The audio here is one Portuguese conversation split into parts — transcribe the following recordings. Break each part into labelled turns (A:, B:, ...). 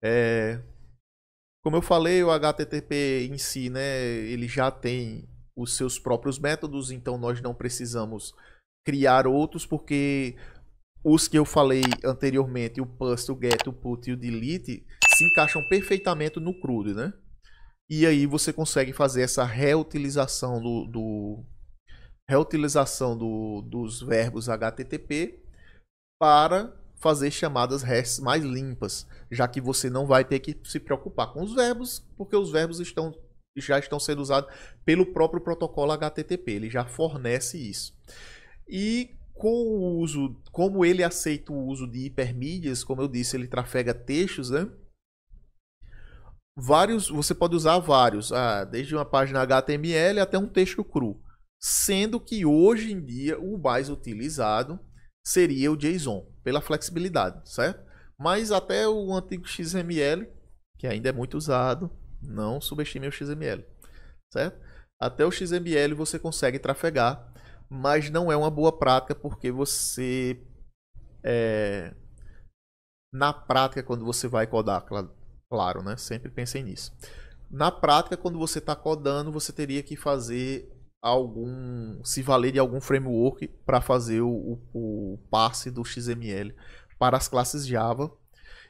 A: É, como eu falei, o HTTP em si, né, ele já tem os seus próprios métodos, então nós não precisamos criar outros, porque os que eu falei anteriormente, o PUST, o GET, o PUT e o DELETE, se encaixam perfeitamente no CRUD, né? E aí você consegue fazer essa reutilização dos verbos HTTP para fazer chamadas REST mais limpas, já que você não vai ter que se preocupar com os verbos, porque os verbos já estão sendo usados pelo próprio protocolo HTTP, ele já fornece isso. E com o uso, como ele aceita o uso de hipermídias, como eu disse, ele trafega textos, né? Vários, você pode usar vários, desde uma página HTML até um texto cru, sendo que hoje em dia o mais utilizado seria o JSON, pela flexibilidade, certo? Mas até o antigo XML, que ainda é muito usado, não subestime o XML, certo? Até o XML você consegue trafegar, mas não é uma boa prática porque você, na prática, quando você vai codar, claro, né? Sempre pensem nisso. Na prática, quando você está codando, você teria que fazer se valer de algum framework para fazer o passe do XML para as classes Java.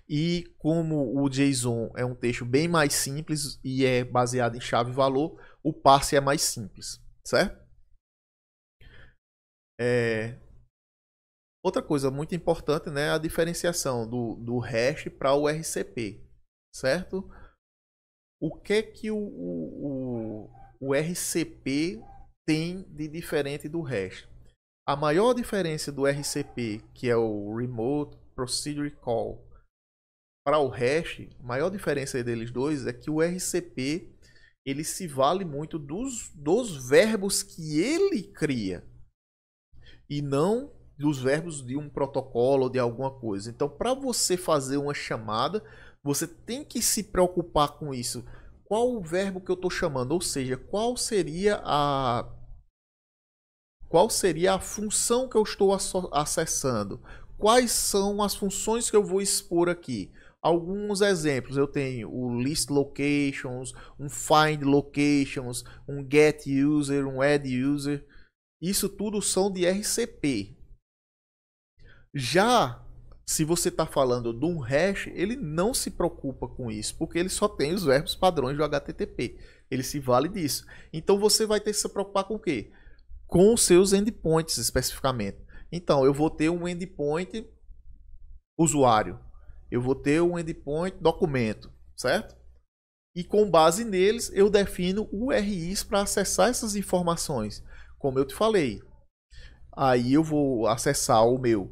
A: E como o JSON é um texto bem mais simples e é baseado em chave e valor, o passe é mais simples, certo? É... Outra coisa muito importante, né, é a diferenciação do hash para o RCP, certo? O que é que o RCP tem de diferente do hash? A maior diferença do RCP, que é o Remote Procedure Call, para o hash, a maior diferença deles dois é que o RCP ele se vale muito dos verbos que ele cria e não dos verbos de um protocolo ou de alguma coisa. Então, para você fazer uma chamada, você tem que se preocupar com isso. Qual o verbo que eu estou chamando? Ou seja, qual seria a função que eu estou acessando? Quais são as funções que eu vou expor aqui? Alguns exemplos, eu tenho o list locations, um find locations, um get user, um add user. Isso tudo são de RCP. Já se você está falando de um hash, ele não se preocupa com isso, porque ele só tem os verbos padrões do HTTP. Ele se vale disso. Então você vai ter que se preocupar com o quê? Com os seus endpoints especificamente. Então eu vou ter um endpoint usuário, eu vou ter um endpoint documento, certo? E com base neles eu defino URIs para acessar essas informações. Como eu te falei, aí eu vou acessar o meu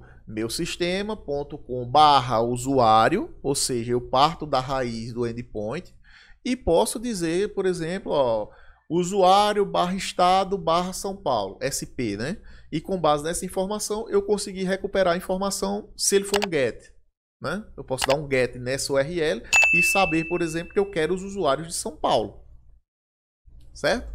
A: sistema.com/usuário, ou seja, eu parto da raiz do endpoint e posso dizer, por exemplo, usuário estado São Paulo, SP, né? E com base nessa informação eu consegui recuperar a informação se ele for um get, né? Eu posso dar um get nessa URL e saber, por exemplo, que eu quero os usuários de São Paulo, certo?